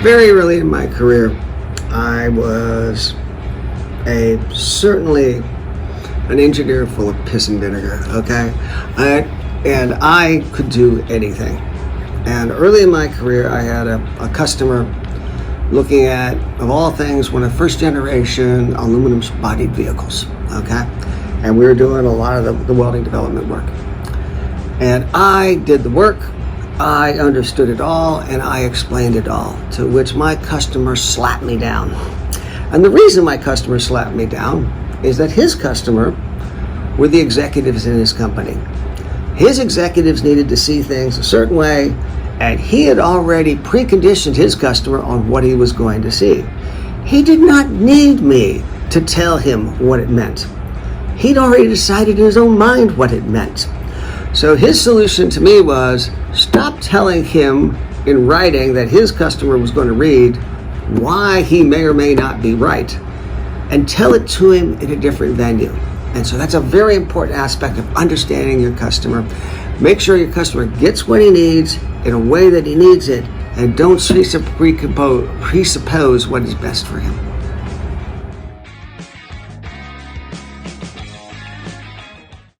Very early in my career, I was certainly an engineer full of piss and vinegar, okay? And I could do anything. And early in my career, I had a customer looking at, of all things, one of the first generation aluminum bodied vehicles, okay? And we were doing a lot of the welding development work. And I did the work, I understood it all, and I explained it all, to which my customer slapped me down. And the reason my customer slapped me down is that his customer were the executives in his company. His executives needed to see things a certain way, and he had already preconditioned his customer on what he was going to see. He did not need me to tell him what it meant. He'd already decided in his own mind what it meant. So his solution to me was, stop telling him in writing that his customer was going to read why he may or may not be right, and tell it to him in a different venue. And so that's a very important aspect of understanding your customer. Make sure your customer gets what he needs in a way that he needs it, and don't presuppose what is best for him.